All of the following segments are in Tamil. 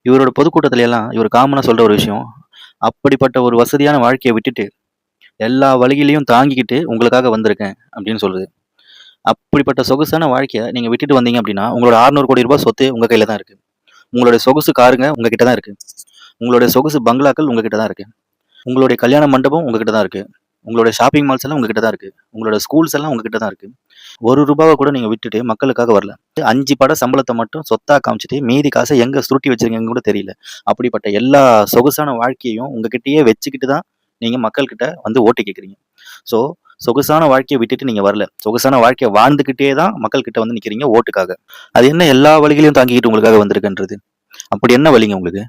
இவரோட பொதுக்கூட்டத்துல எல்லாம் இவர் காமனா சொல்ற ஒரு விஷயம், அப்படிப்பட்ட ஒரு வசதியான வாழ்க்கைய விட்டுட்டு, எல்லா வழிகளையும் தாங்கிக்கிட்டு உங்களுக்காக வந்திருக்கேன் அப்படின்னு சொல்லுது. அப்படிப்பட்ட சொகுசான வாழ்க்கைய நீங்க விட்டுட்டு வந்தீங்க அப்படின்னா, உங்களோட ரூ. 600,00,00,000 சொத்து உங்க கையில தான் இருக்கு. உங்களுடைய சொகுசு காருங்க உங்க கிட்ட தான் இருக்கு. உங்களுடைய சொகுசு பங்களாக்கள் உங்க கிட்ட தான் இருக்கு. உங்களுடைய கல்யாண மண்டபம் உங்ககிட்ட தான் இருக்கு. உங்களுடைய ஷாப்பிங் மால்ஸ் எல்லாம் உங்ககிட்ட தான் இருக்கு. உங்களோட ஸ்கூல்ஸ் எல்லாம் உங்ககிட்ட தான் இருக்கு. ரூ. 1 கூட நீங்க விட்டுட்டு மக்களுக்காக வரல. 5 பட சம்பளத்த மட்டும் சொத்தா காமிச்சுட்டு, மீதி காச எங்க சுருட்டி வச்சிருக்கீங்கன்னு கூட தெரியல. அப்படிப்பட்ட எல்லா சொகுசான வாழ்க்கையையும் உங்ககிட்டயே வச்சுக்கிட்டு தான் நீங்க மக்கள்கிட்ட வந்து ஓட்டு கேட்கிறீங்க. ஸோ, சொகுசான வாழ்க்கைய விட்டுட்டு நீங்க வரல. சொகுசான வாழ்க்கைய வாழ்ந்துகிட்டே தான் மக்கள்கிட்ட வந்து நிக்கிறீங்க ஓட்டுக்காக. அது என்ன எல்லா வழிகளையும் தாங்கிக்கிட்டு உங்களுக்காக வந்திருக்குன்றது? அப்படி என்ன வலிங்க உங்களுக்கு?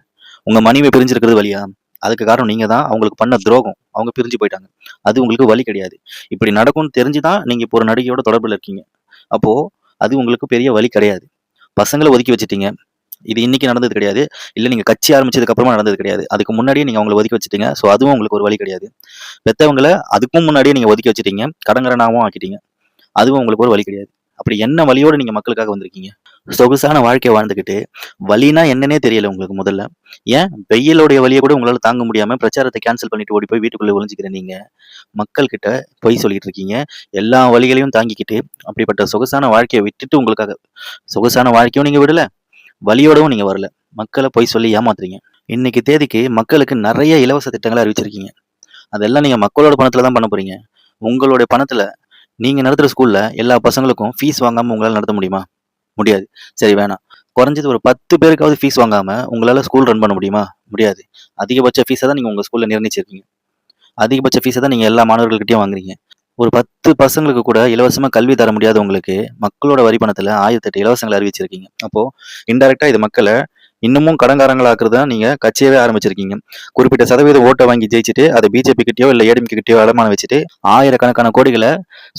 உங்க மனைவி பிரிஞ்சிருக்கிறது வலியா? அதுக்கு காரணம் நீங்க தான். அவங்களுக்கு பண்ண துரோகம். அவங்க பிரிஞ்சு போயிட்டாங்க. அது உங்களுக்கு வலி கிடையாது. இப்படி நடக்கும்னு தெரிஞ்சு தான் நீங்க இப்போ ஒரு நடிகையோட தொடர்புல இருக்கீங்க. அப்போ அது உங்களுக்கு பெரிய வலி கிடையாது. பசங்கள ஒதுக்கி வச்சுட்டீங்க. இது இன்னைக்கு நடந்தது கிடையாது. இல்ல நீங்க கட்சி ஆரம்பிச்சதுக்கு அப்புறமா நடந்தது கிடையாது. அதுக்கு முன்னாடியே நீங்க அவங்கள ஒதுக்கி வச்சுட்டீங்க. ஸோ அதுவும் உங்களுக்கு ஒரு வலி கிடையாது. பெத்தவங்கள அதுக்கும் முன்னாடியே நீங்க ஒதுக்கி வச்சுட்டீங்க. கடன்காரனாவும் ஆக்கிட்டீங்க. அதுவும் உங்களுக்கு ஒரு வலி கிடையாது. அப்படி என்ன வலியோட நீங்க மக்களுக்காக வந்திருக்கீங்க? சொகுசான வாழ்க்கைய வாழ்ந்துகிட்டு, வலின்னா என்னன்னே தெரியல உங்களுக்கு முதல்ல. ஏன் வெயிலுடைய வலிய கூட உங்களால தாங்க முடியாம பிரச்சாரத்த கேன்சல் பண்ணிட்டு ஓடி போய் வீட்டுக்குள்ள ஒளிஞ்சுக்கிற நீங்க, மக்கள் கிட்ட பொய் சொல்லிட்டு இருக்கீங்க. எல்லா வலிகளையும் தாங்கிக்கிட்டு, அப்படிப்பட்ட சொகுசான வாழ்க்கைய விட்டுட்டு உங்களுக்காக சொகுசான வாழ்க்கையும் நீங்க விடல, வலியோடவும் நீங்க வரல. மக்கள பொய் சொல்லி ஏமாத்துறீங்க. இன்னைக்கு தேதிக்கு மக்களுக்கு நெறைய இலவச திட்டங்கள அறிவிச்சிருக்கீங்க. அதெல்லாம் நீங்க மக்களோட பணத்துல தான் பண்ண போறீங்க. உங்களுடைய பணத்துல நீங்க நடத்துற ஸ்கூல்ல எல்லா பசங்களுக்கும் ஃபீஸ் வாங்காம உங்களால நடத்த முடியுமா? முடியாது. சரி வேணாம். குறைஞ்சது ஒரு 10 பேருக்காவது ஃபீஸ் வாங்காம உங்களால ஸ்கூல் ரன் பண்ண முடியுமா? முடியாது. அதிகபட்ச ஃபீஸ தான் நீங்க உங்க ஸ்கூல்ல நிர்ணயிச்சிருக்கீங்க. அதிகபட்ச ஃபீஸ தான் நீங்க எல்லா மாணவர்கள்கிட்டயும் வாங்குறீங்க. ஒரு 10 பசங்களுக்கு கூட இலவசமா கல்வி தர முடியாத உங்களுக்கு, மக்களோட வரி பணத்துல 1008 இலவசங்கள அறிவிச்சிருக்கீங்க. அப்போ இன்டைரக்ட்டா இது மக்கள இன்னமும் கடன்காரங்களா ஆக்குறது தான் நீங்க கட்சியவே ஆரம்பிச்சிருக்கீங்க. குறிப்பிட்ட சதவீத ஓட்ட வாங்கி ஜெயிச்சுட்டு, அத பிஜேபி கிட்டயோ, இல்ல ஏடிஎம்கே கிட்டயோ அடமானம் வச்சுட்டு, ஆயிரக்கணக்கான கோடிகள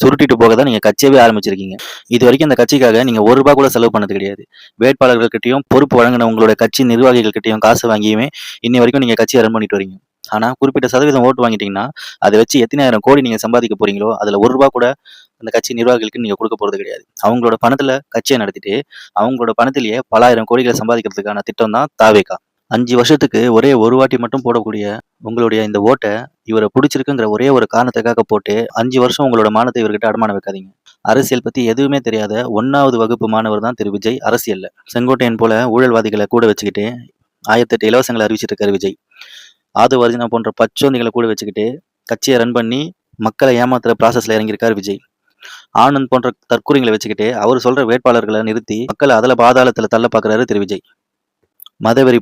சுருட்டிட்டு போக தான் நீங்க கட்சியவே ஆரம்பிச்சிருக்கீங்க. இதுவரைக்கும் இந்த கட்சிக்காக நீங்க ரூ. 1 கூட செலவு பண்ணது கிடையாது. வேட்பாளர்கள் கிட்டயும், பொறுப்பு வழங்குன உங்களோட கட்சி நிர்வாகிகள் கிட்டயும் காசு வாங்கியுமே இன்னை வரைக்கும் நீங்க கட்சிய ரன் பண்ணிட்டு வரீங்க. ஆனா குறிப்பிட்ட சதவீதம் ஓட்டு வாங்கிட்டீங்கன்னா, அத வச்சு எத்தனாயிரம் கோடி நீங்க சம்பாதிக்க போறீங்களோ, அதுல ரூ. 1 கூட அந்த கட்சி நிர்வாகிகளுக்கு நீங்க குடுக்க போறது கிடையாது. அவங்களோட பணத்துல கட்சிய நடத்திட்டு, அவங்களோட பணத்திலேயே பல ஆயிரம் கோடிகள சம்பாதிக்கிறதுக்கான திட்டம் தான் தாவேகா. 5 வருஷத்துக்கு ஒரே ஒரு வாட்டி மட்டும் போடக்கூடிய உங்களுடைய இந்த ஓட்ட, இவர புடிச்சிருக்குங்கிற ஒரே ஒரு காரணத்துக்காக போட்டு 5 வருஷம் உங்களோட மானத்த இவர்கிட்ட அடமானம் வைக்காதீங்க. அரசியல் பத்தி எதுவுமே தெரியாத 1வது வகுப்பு மாணவர் தான் திரு விஜய் அரசியல்ல. செங்கோட்டையன் போல ஊழல்வாதிகள கூட வச்சுக்கிட்டு 1008 இலவசங்கள அறிவிச்சிட்டு இருக்காரு விஜய். ஆதவ அர்ஜுனா போன்ற பச்சோந்திகள கூட வச்சுக்கிட்டு கட்சிய ரன் பண்ணி மக்கள ஏமாத்துற ப்ராசஸ்ல இறங்கியிருக்காரு விஜய். ஆனந்த் போன்ற தற்கூறிங்களை வச்சுக்கிட்டு அவர் சொல்ற வேட்பாளர்களை நிறுத்தி மக்களை அதல பாதாளத்துல தள்ள பாக்குறாரு திரு விஜய். மதவெறி